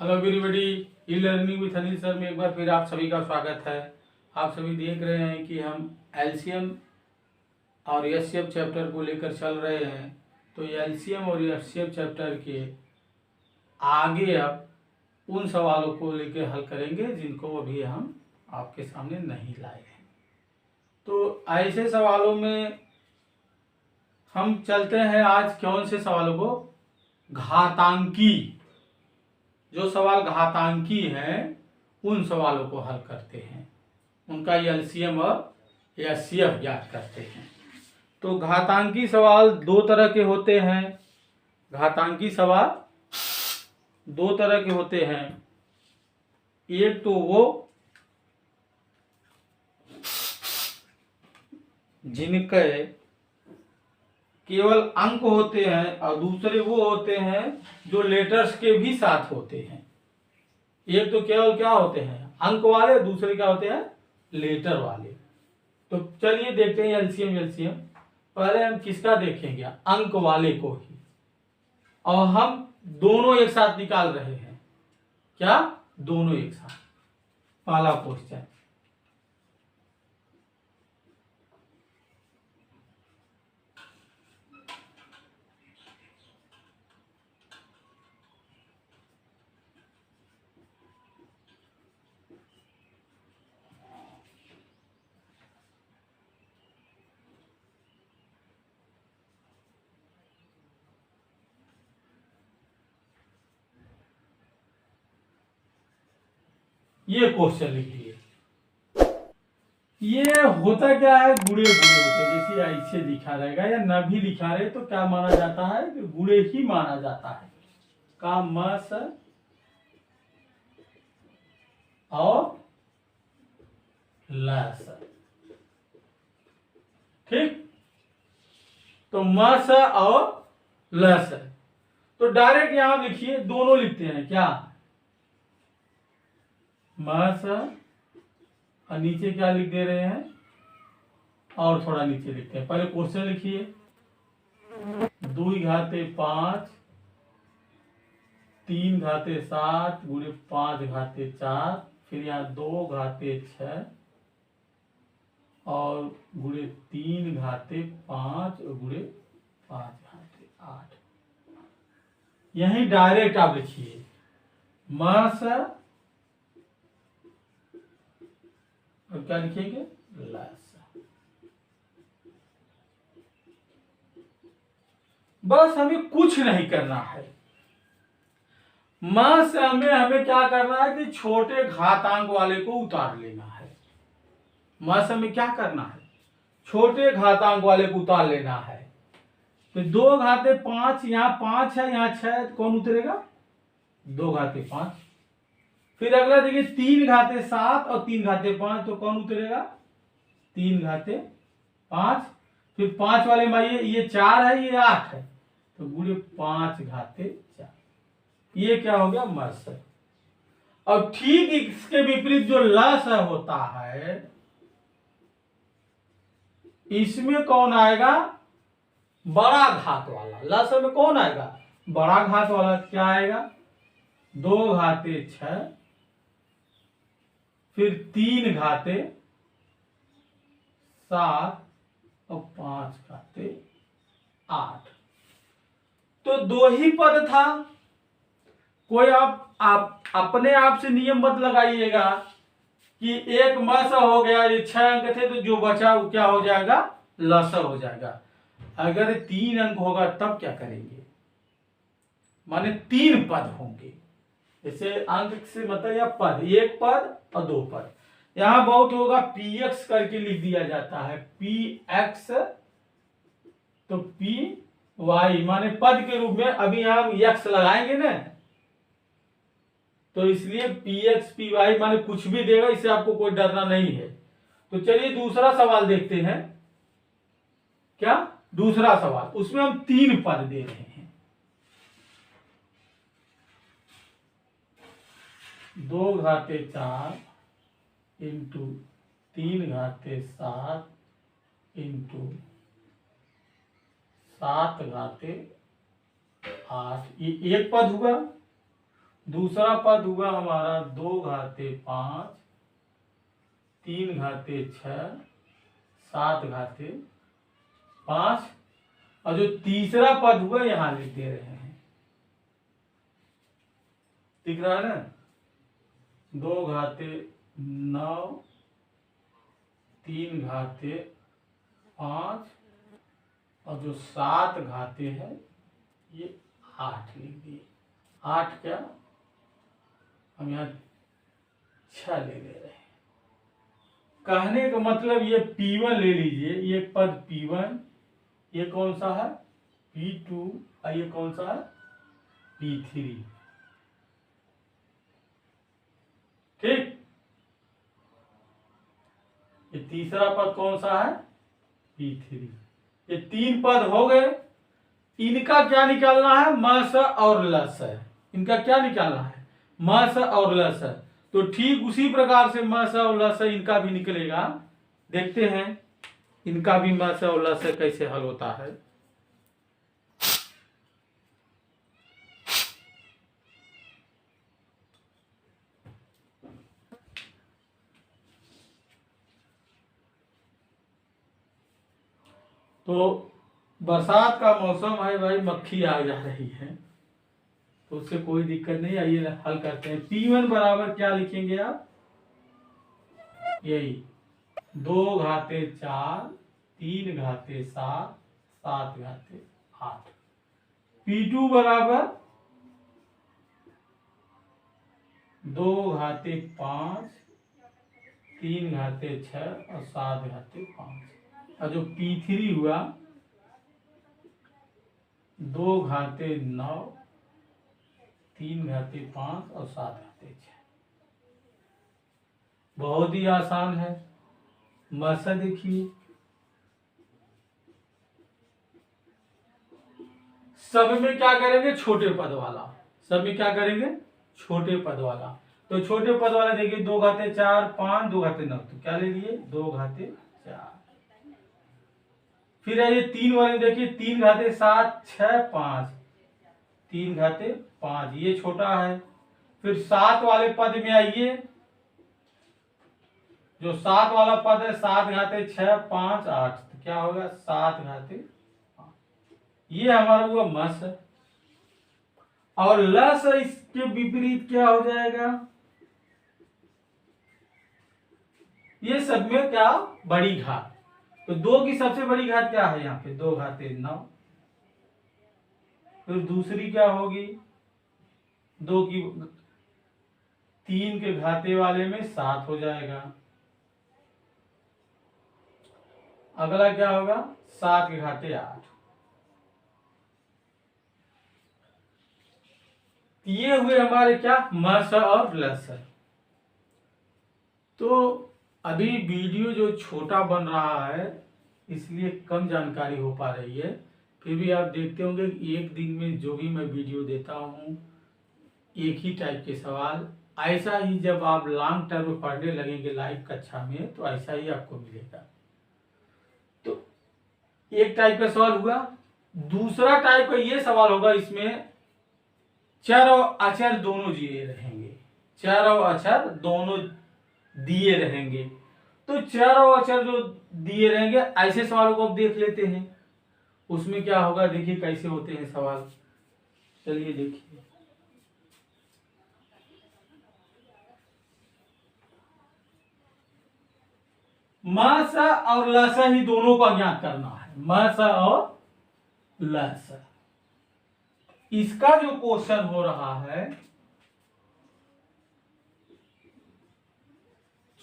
Hello everybody, e learning with Anil sir में एक बार फिर आप सभी का स्वागत है। आप सभी देख रहे हैं कि हम एलसीएम और एचसीएफ चैप्टर को लेकर चल रहे हैं। तो एलसीएम और एचसीएफ चैप्टर के आगे अब उन सवालों को लेकर हल करेंगे जिनको अभी हम आपके सामने नहीं लाए हैं। तो ऐसे सवालों में हम चलते हैं आज कौन से सवालों को, घातांकी, जो सवाल घातांकी हैं उन सवालों को हल करते हैं, उनका एलसीएम और एचसीएफ ज्ञात करते हैं। तो घातांकी सवाल दो तरह के होते हैं। घातांकी सवाल दो तरह के होते हैं। एक तो वो जिनके केवल अंक होते हैं और दूसरे वो होते हैं जो लेटर्स के भी साथ होते हैं। एक तो केवल क्या होते हैं, अंक वाले, दूसरे क्या होते हैं, लेटर वाले। तो चलिए देखते हैं एलसीएम एलसीएम। पहले हम किसका देखेंगे, अंक वाले को ही, और हम दोनों एक साथ निकाल रहे हैं। क्या, दोनों एक साथ। पहला क्वेश्चन, ये क्वेश्चन लिखिए। ये होता क्या है, गुणे गुणे होते हैं। जैसे ऐसे लिखा रहेगा या न भी लिखा रहे तो क्या माना जाता है कि गुणे ही माना जाता है। का मस और लस, ठीक। तो मस और लस, तो डायरेक्ट यहां लिखिए, दोनों लिखते हैं। क्या, मस, और नीचे क्या लिख दे रहे हैं, और थोड़ा नीचे लिखते हैं। पहले क्वेश्चन लिखिए, 2 घाते 5 3 घाते 7 गुणे 5 घाते 4, फिर यहाँ 2 घाते 6 और गुणे 3 घाते 5 और गुणे 5 घाते 8। यही डायरेक्ट आप लिखिए, मस और क्या लिखेंगे, लस। बस हमें कुछ नहीं करना है। मस में हमें क्या करना है कि छोटे घातांक वाले को उतार लेना है। मस में क्या करना है, छोटे घातांक वाले को उतार लेना है। तो 2 घाते 5, यहाँ 5 है, यहाँ 6 है, तो कौन उतरेगा, 2 घाते 5। फिर अगला देखिए, 3 घाते 7 और 3 घाते 5, तो कौन उतरेगा, 3 घाते 5। फिर 5 वाले में ये 4 है, ये 8 है, तो गुणे 5 घाते 4। ये क्या हो गया, मस। और ठीक इसके विपरीत जो लस होता है, इसमें कौन आएगा, बड़ा घात वाला। लस में कौन आएगा, बड़ा घात वाला। क्या आएगा, 2 घाते 6, फिर 3 घाते 7 और 5 घाते 8। तो 2 ही पद था। कोई आप अपने आप से नियम मत लगाइएगा कि एक मस हो गया, ये 6 अंक थे, तो जो बचा वो क्या हो जाएगा, लस हो जाएगा। अगर 3 अंक होगा तब क्या करेंगे, माने 3 पद होंगे। जैसे अंक से मतलब या पद, एक पद और 2 पद। यहां बहुत होगा, px करके लिख दिया जाता है, px, तो py माने पद के रूप में। अभी हम x लगाएंगे ना, तो इसलिए px py माने कुछ भी देगा, इससे आपको कोई डरना नहीं है। तो चलिए दूसरा सवाल देखते हैं। क्या, दूसरा सवाल, उसमें हम 3 पद दे रहे हैं। 2 घाते 4 इंटू 3 घाते 7 इंटू 7 घाते 8, ये एक पद हुआ। दूसरा पद हुआ हमारा 2 घाते 5, 3 घाते 6, 7 घाते 5, और जो तीसरा पद हुआ यहां लिख दे रहे हैं, दिख रहा है ना, 2 घाते 9, 3 घाते 5, और जो 7 घाते हैं ये 8 लिख दिए। 8 क्या, हम यहाँ 6 ले ले रहे हैं। कहने का मतलब ये P1 ले लीजिए, ये पद P1, ये कौन सा है P2, और ये कौन सा है P3। ठीक, ये तीसरा पद कौन सा है P3। ये 3 पद हो गए। इनका क्या निकालना है, मस और लस है। इनका क्या निकालना है, मस और लस है। तो ठीक उसी प्रकार से मस और लस इनका भी निकलेगा। देखते हैं इनका भी मस और लस कैसे हल होता है। तो बरसात का मौसम है भाई, मक्खी आ जा रही है, तो उससे कोई दिक्कत नहीं। आइए हल करते हैं। P1 बराबर क्या लिखेंगे आप, यही 2 घाते 4, 3 घाते 7, 7 घाते 8। P2 बराबर 2 घाते 5, 3 घाते 6, और 7 घाते 5। और जो P3 हुआ 2 घाते 9, 3 घाते 5, और 7 घाते 6। बहुत ही आसान है। मसा देखिए, सब में क्या करेंगे, छोटे पद वाला। सब में क्या करेंगे, छोटे पद वाला। तो छोटे पद वाला देखिए 2 घाते 4, 5, 2 घाते 9, तो क्या ले लिए 2 घाते 4। फिर ये 3 वाले देखिए 3 घाते 7, 6, 5, 3 घाते 5, ये छोटा है। फिर 7 वाले पद में आइए, जो 7 वाला पद है 7 घाते 6, 5, 8, तो क्या होगा 7 घाते 5। ये हमारा हुआ मस। और लस इसके विपरीत क्या हो जाएगा, ये सब में क्या, बड़ी घात। तो 2 की सबसे बड़ी घात क्या है यहाँ पे, 2 घाते 9। फिर दूसरी क्या होगी, 2 की 3 के घाते वाले में 7 हो जाएगा। अगला क्या होगा, 7 के घाते 8। ये हुए हमारे क्या, मस और लस। तो अभी वीडियो जो छोटा बन रहा है इसलिए कम जानकारी हो पा रही है। फिर भी आप देखते होंगे कि एक दिन में जो भी मैं वीडियो देता हूँ एक ही टाइप के सवाल, ऐसा ही जब आप लॉन्ग टर्म पढ़ने लगेंगे लाइव कक्षा में तो ऐसा ही आपको मिलेगा। तो एक टाइप का सवाल हुआ। दूसरा टाइप का ये सवाल होगा, इसमें चर और अचर दोनों दिए रहेंगे। चर और अचर दोनों दिए रहेंगे। तो चर और अचर जो दिए रहेंगे ऐसे सवालों को अब देख लेते हैं। उसमें क्या होगा देखिए कैसे होते हैं सवाल। चलिए देखिए, मस और लस ही दोनों को ज्ञात करना है। मस और लस, इसका जो क्वेश्चन हो रहा है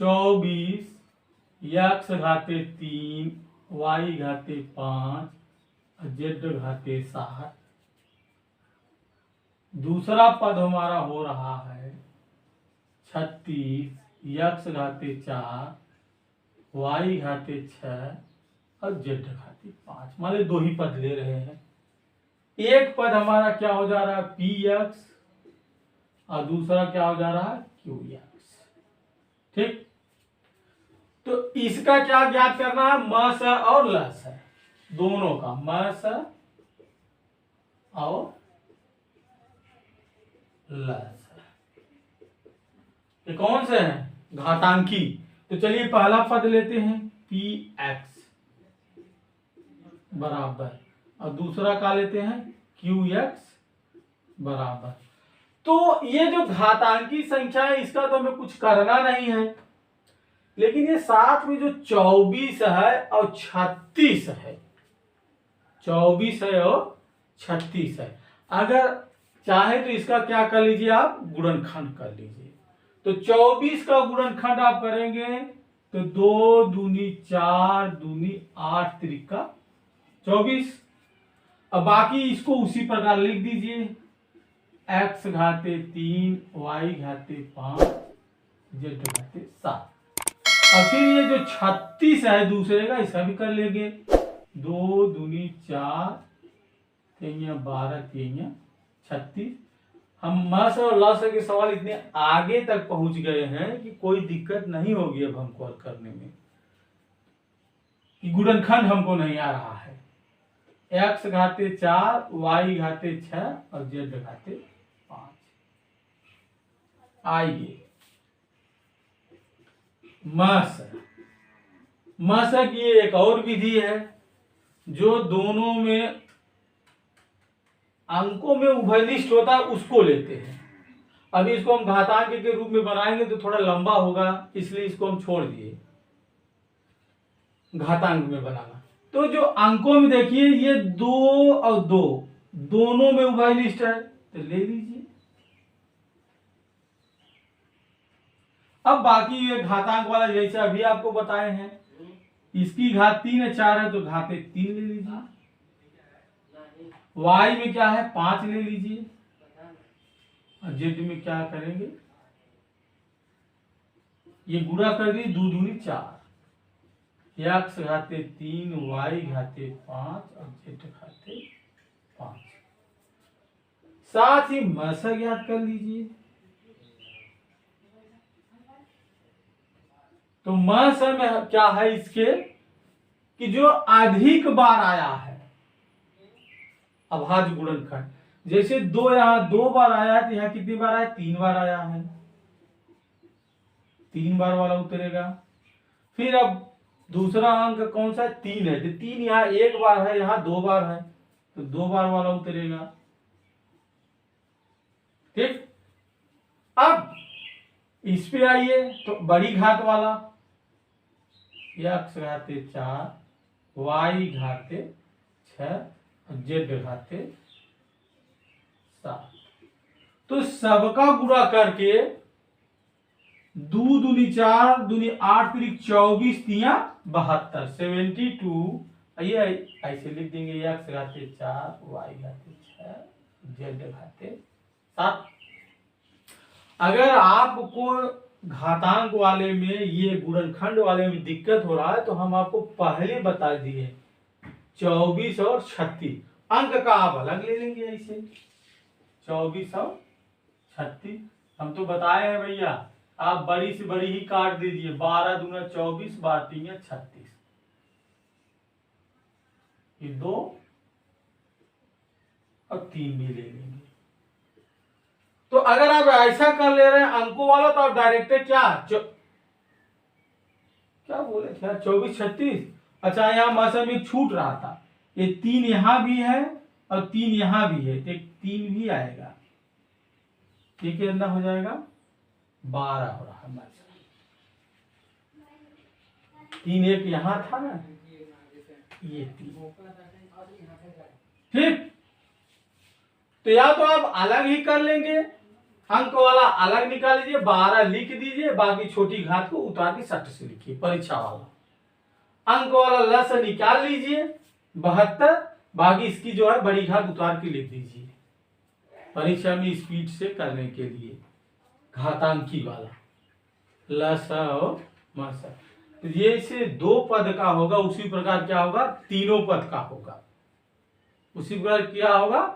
24 x घाते 3 y घाते 5 z घाते 7। दूसरा पद हमारा हो रहा है 36 x घाते 4 y घाते 6 और z घाते 5। मान ली 2 ही पद ले रहे हैं। एक पद हमारा क्या हो जा रहा है px और दूसरा क्या हो जा रहा है qx। ठीक, तो इसका क्या ज्ञात करना है, मस और लस है दोनों का, मस और लस। ये कौन से हैं? घातांकी। तो चलिए पहला पद लेते हैं पी एक्स बराबर, और दूसरा का लेते हैं क्यू एक्स बराबर। तो ये जो घातांकी संख्या है इसका तो हमें कुछ करना नहीं है, लेकिन ये साथ में जो 24 है और 36 है, 24 है और 36 है, अगर चाहे तो इसका क्या कर लीजिए आप, गुणनखंड कर लीजिए। तो 24 का गुणनखंड आप करेंगे तो 2 दूनी 4 दूनी 8 त्रिका 24। अब बाकी इसको उसी प्रकार लिख दीजिए, x घाते 3 y घाते 5 z घाते 7। और फिर ये जो 36 है दूसरे का, इसका भी कर लेंगे, 2 दूनी 4 12 36। हम मस और लस के सवाल इतने आगे तक पहुंच गए हैं कि कोई दिक्कत नहीं होगी अब हमको करने में, कि गुणनखंड हमको नहीं आ रहा है। x घाते 4 y घाते 6 और z घाते 5। आइए मस की एक और विधि है जो दोनों में अंकों में उभयनिष्ठ होता है, उसको लेते हैं। अभी इसको हम घातांक के रूप में बनाएंगे तो थोड़ा लंबा होगा, इसलिए इसको हम छोड़ दिए घातांक में बनाना। तो जो अंकों में देखिए ये 2 और 2 दोनों में उभयनिष्ठ है, तो ले लीजिए। अब बाकी ये घातांक वाला जैसे अभी आपको बताए हैं, इसकी घात 3 है 4 है तो घाते 3 ले लीजिए। y में क्या है 5 ले लीजिए, और z में क्या करेंगे, ये गुणा कर दी 2 दूनी 4, x घाते 3 y घाते 5 और z घाते 5। साथ ही मस ज्ञात कर लीजिए। तो मस में क्या है इसके, कि जो अधिक बार आया है अभाज्य गुणनखंड, जैसे 2 यहां 2 बार आया है तो यहां कितनी बार आया, 3 बार आया है, 3 बार वाला उतरेगा। फिर अब दूसरा अंक कौन सा है, 3 है, तो 3 यहाँ 1 बार है, यहां 2 बार है, तो 2 बार वाला उतरेगा। ठीक, अब इस पे आइए तो बड़ी घात वाला, x घाते 4 y घाते 6 z घाते 7। तो सबका गुणा करके 2 दूनी 4 दूनी 8 त्रिक 24 तिया 72 72। ये ऐसे लिख देंगे, x घाते 4 y घाते 6 z घाते 7। अगर आपको घातांक वाले में ये गुणनखंड वाले में दिक्कत हो रहा है तो हम आपको पहले बता दिए 24 और 36 अंक का आप अलग ले लेंगे, ऐसे 24 और 36 हम तो बताए हैं भैया, आप बड़ी से बड़ी ही काट दीजिए, 12 दूना 24 12 तीन 36, ये 2 और 3 भी ले लेंगे। तो अगर आप ऐसा कर ले रहे हैं अंकों वाला तो आप डायरेक्ट क्या क्या बोले क्या 24 36। अच्छा यहाँ मौसम में छूट रहा था, ये 3 यहां भी है और 3 यहां भी है, एक 3 भी आएगा, ये कितना हो जाएगा 12 हो रहा है। 3 एक यहां था ना, ये 3। ठीक, तो या तो आप अलग ही कर लेंगे, अंक वाला अलग निकाल लीजिए, 12 लिख दीजिए, बाकी छोटी घात को उतार के सट से लिखिए, परीक्षा वाला अंक वाला लस निकाल लीजिए 72, बाकी इसकी जो है बड़ी घात उतार के लिख दीजिए, परीक्षा में स्पीड से करने के लिए घातांकी वाला लस और मस। तो ये इसे 2 पद का होगा, उसी प्रकार क्या होगा तीनों पद का होगा, उसी प्रकार क्या होगा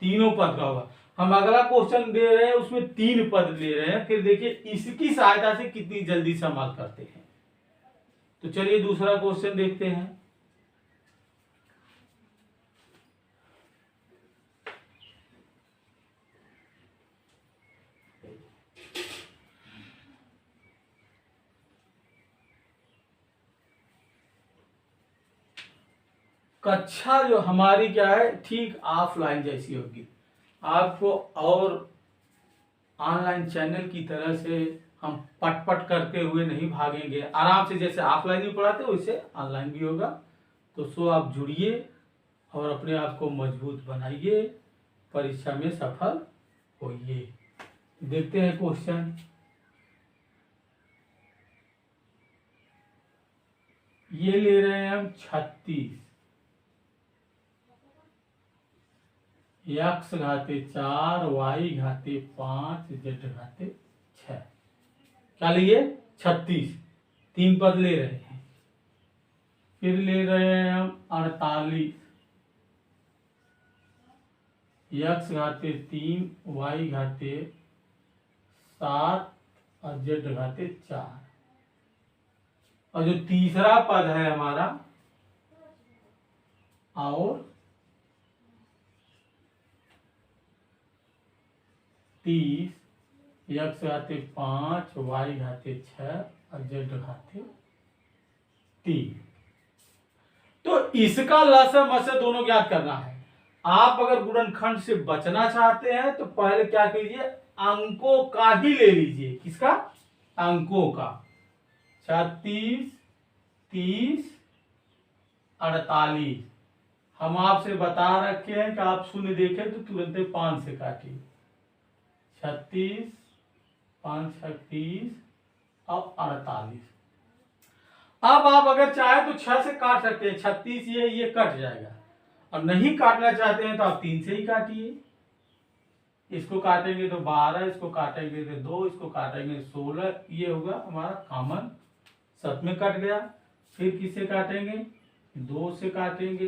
तीनों पद का होगा। हम अगला क्वेश्चन दे रहे हैं उसमें 3 पद ले रहे हैं, फिर देखिए इसकी सहायता से कितनी जल्दी से हल करते हैं। तो चलिए दूसरा क्वेश्चन देखते हैं। कक्षा जो हमारी क्या है, ठीक ऑफलाइन जैसी होगी। आपको और ऑनलाइन चैनल की तरह से हम पट पट करते हुए नहीं भागेंगे, आराम से जैसे ऑफलाइन भी पढ़ाते वैसे ऑनलाइन भी होगा। तो सो आप जुड़िए और अपने आप को मजबूत बनाइए, परीक्षा में सफल होइए। देखते हैं क्वेश्चन। ये ले रहे हैं हम 36 x घाते 4 y घाते 5 z घाते 6। क्या लिए? 36, 3 पद ले रहे हैं। फिर ले रहे हैं हम 48 x घाते 3 y घाते 7 और z घाते 4। और जो तीसरा पद है हमारा और 30 x घाते 5 y घाते 6 और z घाते 3। तो इसका लस मस दोनों ज्ञात करना है। आप अगर गुणनखंड से बचना चाहते हैं तो पहले क्या कीजिए, अंकों का ही ले लीजिए। किसका? अंकों का। 36, 30, 48। हम आपसे बता रखे हैं कि आप शून्य देखें तो तुरंत 5 से काटिए। 36, 5 30 और 48। अब आप अगर चाहे तो 6 से काट सकते हैं। 36 ये कट जाएगा। और नहीं काटना चाहते हैं तो आप 3 से ही काटिए। इसको काटेंगे तो 12, इसको काटेंगे तो 2, इसको काटेंगे 16। ये होगा हमारा कॉमन, सब में कट गया। फिर किससे काटेंगे? 2 से काटेंगे।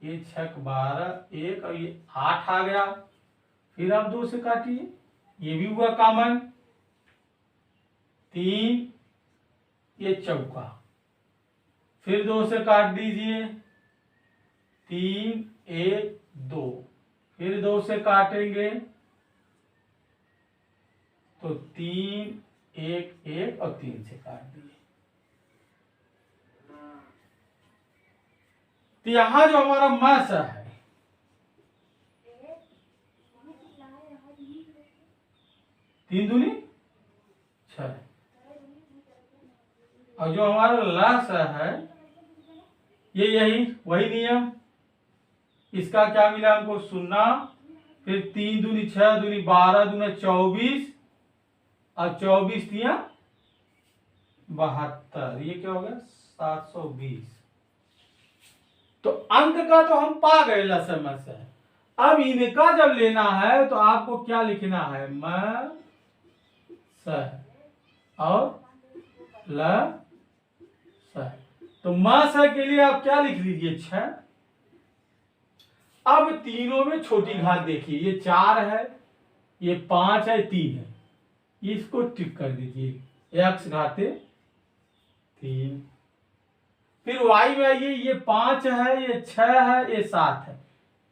ये 6 12 1 और ये 8 आ गया। फिर आप 2 से काटिए, ये भी हुआ कॉमन। 3, ये चौका। फिर 2 से काट दीजिए। 3 1 2। फिर 2 से काटेंगे तो 3 1 1 और 3 से काट दिए। तो यहां जो हमारा मास है 3 दूनी 6। और जो हमारा लस है ये यही वही नियम। इसका क्या मिला हमको? 0। फिर 3 दूनी 6 दूनी 12 दूनी 24 और 24 दिया 72। ये क्या हो गया? 720। तो अंक का तो हम पा गए लसम से। अब इनका जब लेना है तो आपको क्या लिखना है? म स और ल स। तो म स के लिए आप क्या लिख लीजिए? 6। अब तीनों में छोटी घात देखिए, ये 4 है, ये 5 है, 3 है। इसको टिक कर दीजिए। x घाते 3। फिर y में आइए, ये 5 है, ये 6 है, ये 7 है।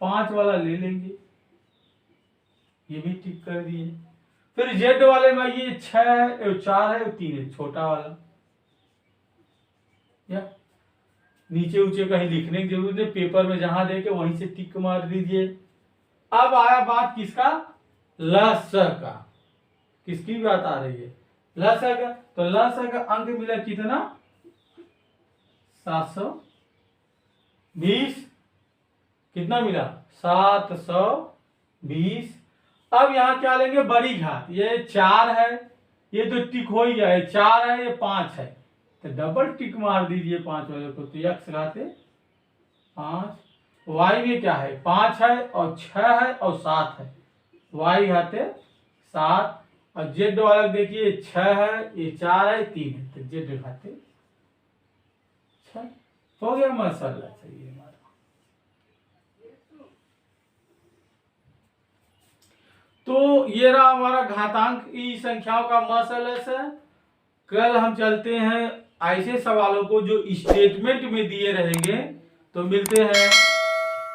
5 वाला ले लेंगे, ये भी टिक कर दिए। फिर z वाले में ये 6 है, ये 4 है, ये 3 है, छोटा वाला। या नीचे ऊंचे कहीं लिखने की जरूरत है, पेपर में जहां देखे वहीं से टिक मार दीजिए। अब आया बात किसका? लस का। किसकी बात आ रही है? लस का। तो लस का अंक मिला कितना? 720। कितना मिला? 720। अब यहां क्या लेंगे? बड़ी घात। ये 4 है, ये तो टिक हो ही गया है। 4 है, ये 5 है, तो डबल टिक मार दीजिए 5 वाले को। तो x घाते 5। y में क्या है? 5 है और 6 है और 7 है। y घाते 7। और z वाला देखिए 6 है, ये 4 है, 3 है, तो z घाते 6। हो गया मसाला। चाहिए हमारा। तो ये रहा हमारा घातांक ई संख्याओं का मसलस है। कल हम चलते हैं ऐसे सवालों को जो स्टेटमेंट में दिए रहेंगे। तो मिलते हैं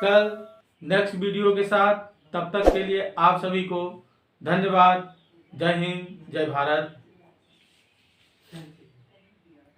कल नेक्स्ट वीडियो के साथ। तब तक के लिए आप सभी को धन्यवाद। जय हिंद, जय भारत।